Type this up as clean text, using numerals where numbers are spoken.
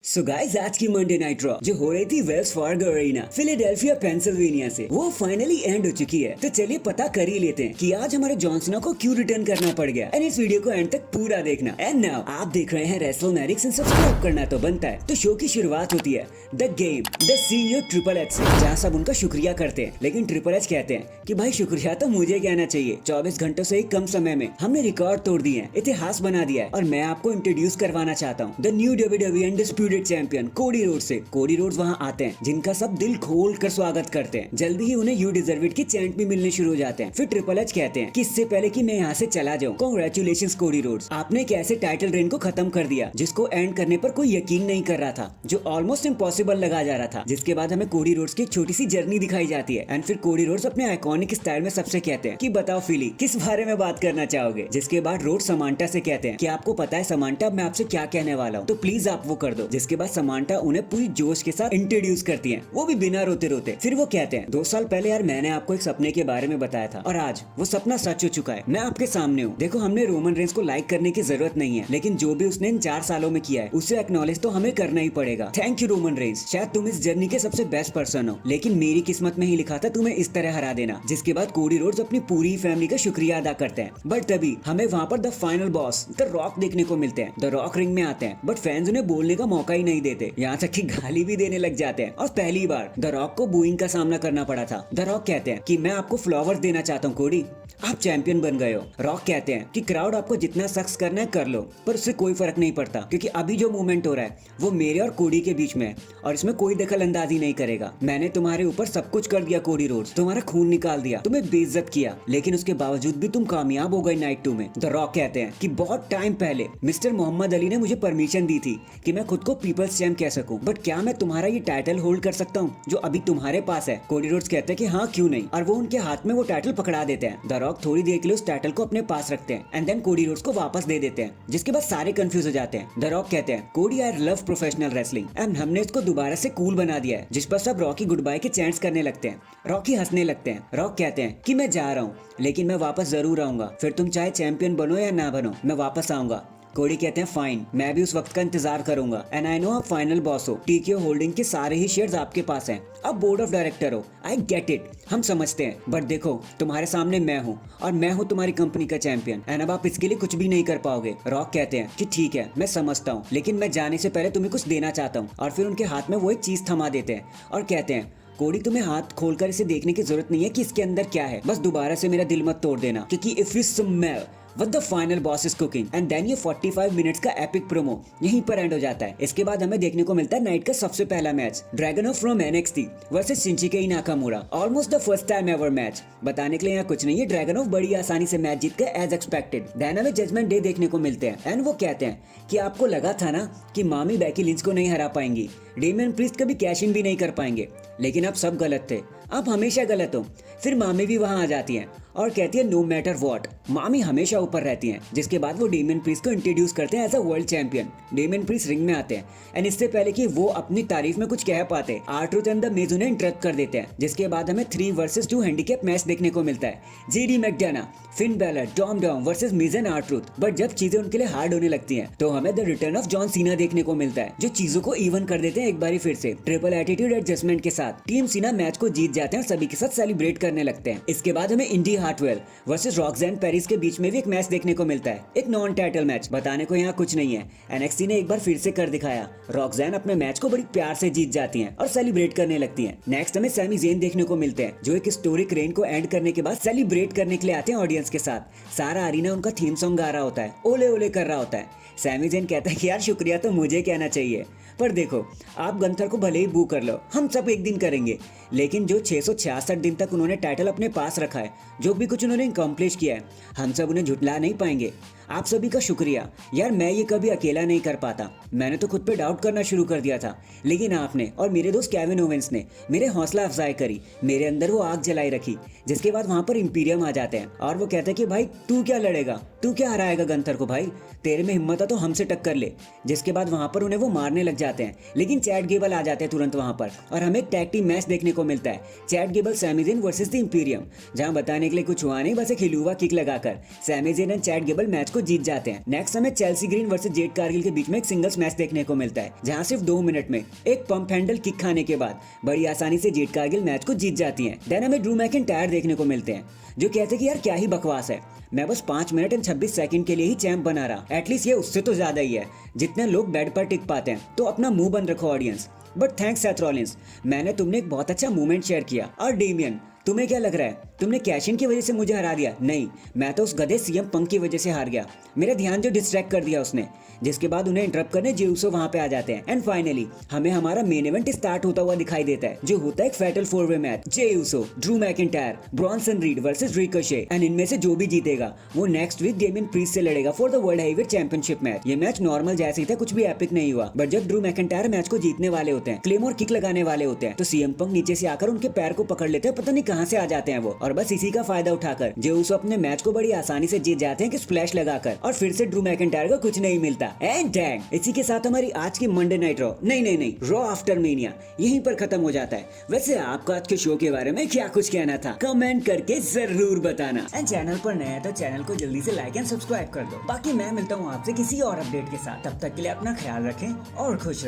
So guys आज की Monday night raw जो हो रही थी Wells Fargo Arena Philadelphia Pennsylvania से वो फाइनली एंड हो चुकी है। तो चलिए पता कर ही लेते हैं कि आज हमारे जॉन सीना को क्यों रिटर्न करना पड़ गया। एंड इस वीडियो को एंड तक पूरा देखना। एंड नाउ आप देख रहे हैं रेसलमैनिक्स एंड सब्सक्राइब करना तो बनता है। तो शो की शुरुआत होती है the game the CEO triple H से, जहाँ सब उनका शुक्रिया करते हैं। लेकिन ट्रिपल एच कहते हैं कि भाई शुक्रिया तो मुझे कहना चाहिए, 24 घंटों से कम समय में हमने रिकॉर्ड तोड़ दिए हैं, इतिहास बना दिया है। और मैं आपको इंट्रोड्यूस करवाना चाहता हूँ the new WWE undisputed champion Cody Rhodes से। कोडी रोड्स वहाँ आते हैं जिनका सब दिल खोल कर स्वागत करते हैं। जल्दी ही उन्हें यू डिजर्व इट की चैंट भी मिलने शुरू हो जाते हैं। फिर ट्रिपल एच कहते हैं कि इससे पहले कि मैं यहाँ से चला जाऊँ, कांग्रेचुलेशंस कोडी रोड्स, आपने एक ऐसे टाइटल रेन को खत्म कर दिया जिसको एंड करने पर कोई यकीन नहीं कर रहा था, जो ऑलमोस्ट इम्पॉसिबल लगा जा रहा था। जिसके बाद हमें कोडी रोड्स की एक छोटी सी जर्नी दिखाई जाती है। एंड फिर कोडी रोड्स अपने आइकॉनिक स्टाइल में सबसे कहते हैं कि बताओ फिली किस बारे में बात करना चाहोगे। जिसके बाद रोड समांटा से कहते हैं कि आपको पता है समांटा मैं आपसे क्या कहने वाला हूँ, तो प्लीज आप वो कर दो। जिसके बाद समांटा उन्हें पूरी जोश के साथ इंट्रोड्यूस करती हैं, वो भी बिना रोते रोते। फिर वो कहते हैं 2 साल पहले यार मैंने आपको एक सपने के बारे में बताया था और आज वो सपना सच हो चुका है, मैं आपके सामने हूँ। देखो हमने रोमन रेंस को लाइक करने की जरूरत नहीं है, लेकिन जो भी उसने इन 4 सालों में किया है उसे एक्नॉलेज तो हमें करना ही पड़ेगा। थैंक यू रोमन रेंस, शायद तुम इस जर्नी के सबसे बेस्ट पर्सन हो, लेकिन मेरी किस्मत में ही लिखा था तुम्हें इस तरह हरा देना। जिसके बाद कोडी रोड्स अपनी पूरी फैमिली का शुक्रिया अदा करते हैं। बट तभी हमें वहाँ पर the final boss the rock देखने को मिलते हैं। द रॉक रिंग में आते हैं बट फैंस उन्हें बोलने का मौका ही नहीं देते, यहाँ तक कि गाली भी देने लग जाते हैं। और पहली बार द रॉक को बूइंग का सामना करना पड़ा था। द रॉक कहते हैं कि मैं आपको फ्लावर्स देना चाहता हूँ कोडी, आप चैंपियन बन गए हो। रॉक कहते हैं कि क्राउड आपको जितना सख्त करना है कर लो, पर उससे कोई फर्क नहीं पड़ता क्योंकि अभी जो मूवमेंट हो रहा है वो मेरे और कोडी के बीच में है और इसमें कोई दखल अंदाजी नहीं करेगा। मैंने तुम्हारे ऊपर सब कुछ कर दिया कोडी रोड्स, तुम्हारा खून निकाल दिया, तुम्हें बेइज्जत किया, लेकिन उसके बावजूद भी तुम कामयाब हो गए नाइट 2 में। द रॉक कहते हैं कि बहुत टाइम पहले मिस्टर मोहम्मद अली ने मुझे परमिशन दी थी कि मैं खुद को पीपल्स चैंप कह सकूं, बट क्या मैं तुम्हारा ये टाइटल होल्ड कर सकता हूँ जो अभी तुम्हारे पास है। कोडी रोड्स कहते हैं कि हाँ क्यों नहीं, और वो उनके हाथ में वो टाइटल पकड़ा देते हैं। द रॉक थोड़ी देर के लिए उस टाइटल को अपने पास रखते हैं एंड देन कोडी रोड्स को वापस दे देते हैं। जिसके बाद सारे कंफ्यूज हो जाते हैं। द रॉक कहते हैं कोडी I love professional wrestling and हमने इसको दोबारा से कूल बना दिया है, जिस पर सब रॉकी गुड बाय के चैंट्स करने लगते हैं। रॉकी हंसने लगते हैं। रॉक कहते हैं कि मैं जा रहा हूँ लेकिन मैं वापस जरूर आऊंगा, फिर तुम चाहे चैंपियन बनो या ना बनो मैं वापस आऊंगा। कोडी कहते हैं फाइन, मैं भी उस वक्त का इंतजार करूंगा एंड आई नो आप फाइनल बॉस हो, टीके होल्डिंग के सारे ही शेयर्स आपके पास हैं, अब बोर्ड ऑफ डायरेक्टर हो, आई गेट इट, हम समझते हैं, बट देखो तुम्हारे सामने मैं हूँ और मैं हूँ तुम्हारी कंपनी का चैंपियन एंड अब आप इसके लिए कुछ भी नहीं कर पाओगे। रॉक कहते हैं कि ठीक है मैं समझता हूँ, लेकिन मैं जाने से पहले तुम्हें कुछ देना चाहता हूँ। और फिर उनके हाथ में वो एक चीज थमा देते हैं और कहते हैं कोडी तुम्हें हाथ खोलकर इसे देखने की जरूरत नहीं है कि इसके अंदर क्या है, बस दोबारा से मेरा दिल मत तोड़ देना, क्योंकि if you smell What the final boss is cooking and then ये 45 मिनट्स का एपिक प्रोमो यहीं पर एंड हो जाता है। इसके बाद हमें देखने को मिलता है नाइट का सबसे पहला match, Dragunov from NXT versus Shinsuke Nakamura, almost the first time ever match. बताने के लिए यहाँ कुछ नहीं है, ड्रैगनोव बड़ी आसानी से मैच जीत गए एज एक्सपेक्टेड। देन हमें जजमेंट डे देखने को मिलते हैं एंड वो कहते हैं कि आपको लगा था ना कि मामी बेकी लिंच को नहीं हरा पाएंगी, डेमियन प्रीस्ट कभी कैश इन भी नहीं कर पाएंगे, लेकिन आप सब गलत थे, आप हमेशा गलत हो। फिर मामी भी वहां आ जाती हैं और कहती है नो मैटर व्हाट, मामी हमेशा ऊपर रहती हैं। जिसके बाद वो डेमियन प्रीस्ट को इंट्रोड्यूस करते हैं as a world champion. Damian Priest ring में आते हैं एंड इससे पहले कि वो अपनी तारीफ में कुछ कह पाते आर-ट्रूथ एंड द मिज उन्हें इंटरप्ट कर देते हैं। जिसके बाद हमें 3 वर्सेस 2 हैंडीकैप मैच देखने को मिलता है, JD McDonagh, Finn Balor, Tom Dom versus Midge and R Truth. But जब चीजें उनके लिए हार्ड होने लगती हैं तो हमें the return of John Cena देखने को मिलता है, जो चीजों को इवन कर देते हैं एक बारी फिर से ट्रिपल एटीट्यूड एडजस्टमेंट के साथ। टीम सीना मैच को जीत जाते हैं और सभी के साथ सेलिब्रेट करने लगते हैं। इसके बाद हमें इंडी हार्टवेल वर्सेस रॉक्सैन पेरिस के बीच में भी एक मैच देखने को मिलता है, एक नॉन टाइटल मैच। बताने को यहाँ कुछ नहीं है, NXT ने एक बार फिर से कर दिखाया। रॉक्सैन अपने मैच को बड़ी प्यार से जीत जाती हैं और सेलिब्रेट करने लगती हैं। नेक्स्ट हमें सैमी ज़ेन देखने को मिलते हैं, जो एक हिस्टोरिक रेन को एंड करने के बाद सेलिब्रेट करने के लिए आते हैं ऑडियंस के साथ। सारा अरीना उनका थीम सॉन्ग गा रहा होता है, ओले ओले कर रहा होता है। सैमी ज़ेन कहता है कि यार शुक्रिया तो मुझे कहना चाहिए, पर देखो आप गंथर को भले ही बू कर लो, हम सब एक दिन करेंगे, लेकिन जो 666 दिन तक उन्होंने टाइटल अपने पास रखा है, जो भी कुछ उन्होंने अकम्प्लिश किया है, हम सब उन्हें झुटला नहीं पाएंगे। आप सभी का शुक्रिया यार, मैं ये कभी अकेला नहीं कर पाता, मैंने तो खुद पे डाउट करना शुरू कर दिया था, लेकिन आपने और मेरे दोस्त केविन ओवेंस ने मेरे हौसला अफजाई करी, मेरे अंदर वो आग जलाई रखी। जिसके बाद वहाँ पर इंपीरियम आ जाते हैं और वो कहते हैं कि भाई तू क्या लड़ेगा, तू क्या हराएगा गंथर को, भाई तेरे में हिम्मत है तो हमसे टक्कर ले। जिसके बाद वहाँ पर उन्हें वो मारने लग जाते हैं, लेकिन चैट गेबल आ जाते हैं तुरंत वहाँ पर और हमें एक टैग टीम मैच देखने को मिलता है, Chad Gable Sami Zayn versus the Imperium, जहाँ बताने के लिए कुछ हुआ नहीं, बस एक हिलुआ किक लगाकर Sami Zayn and Chad Gable match को को जीत जाते हैं। नेक्स्ट हमें Chelsea Green versus Jade Cargill के बीच में एक सिंगल्स मैच देखने को मिलता है, जहां सिर्फ 2 मिनट में एक पंप हैंडल किक खाने के बाद बड़ी आसानी से जेड कारगिल मैच को जीत जाती है। देन हमें ड्रू मैकिंटायर देखने को मिलते हैं, जो कहते हैं कि यार क्या ही बकवास है, मैं बस 5 मिनट और 26 सेकंड के लिए ही चैंप बना रहा, एटलीस्ट ये उससे तो ज्यादा ही है जितने लोग बेड पर टिक पाते हैं। तो अपना मुंह बंद रखो audience. But thanks Seth Rollins, मैंने तुमने एक बहुत अच्छा मूवमेंट शेयर किया। और डेमियन, तुम्हें क्या लग रहा है तुमने कैश इन की वजह से मुझे हरा दिया? नहीं, मैं तो उस गधे सीएम पंक की वजह से हार गया। मेरा ध्यान जो डिस्ट्रैक्ट कर दिया उसने, जिसके बाद उन्हें इंटरप्ट करने जे ऊसो वहां पे आ जाते हैं। एंड फाइनली हमें हमारा मेन इवेंट स्टार्ट होता हुआ दिखाई देता है, जो होता है एक फैटल 4-वे match, Jey Uso, Drew McIntyre, Bronson Reed versus Ricochet. And इनमें से जो भी जीतेगा वो नेक्स्ट वीक डेमियन प्रीस्ट से लड़ेगा for the world heavyweight championship match. ये मैच नॉर्मल जैसे ही था, कुछ भी एपिक नहीं हुआ। बट जब ड्रू मैकिंटायर मैच को जीतने वाले होते हैं, क्लेम और किक लगाने वाले होते हैं, तो सीएम पंक नीचे से आकर उनके पैर को पकड़ लेते हैं, पता नहीं कहां से आ जाते हैं वो। और बस इसी का फायदा उठाकर जे ऊसो अपने मैच को बड़ी आसानी से जीत जाते हैं कि स्प्लैश लगाकर, और फिर से ड्रू मैकिंटायर को कुछ नहीं मिलता। एंड डैंग, इसी के साथ हमारी आज की मंडे नाइट रॉ नहीं रॉ आफ्टर मेनिया यहीं पर खत्म हो जाता है। वैसे आपको आज के शो के बारे में क्या कुछ कहना था, कमेंट करके जरूर बताना। एंड चैनल पर नया है तो चैनल को जल्दी से लाइक एंड सब्सक्राइब कर दो। बाकी मैं मिलता हूँ आपसे किसी और अपडेट के साथ, तब तक के लिए अपना ख्याल रखें और खुश रहें।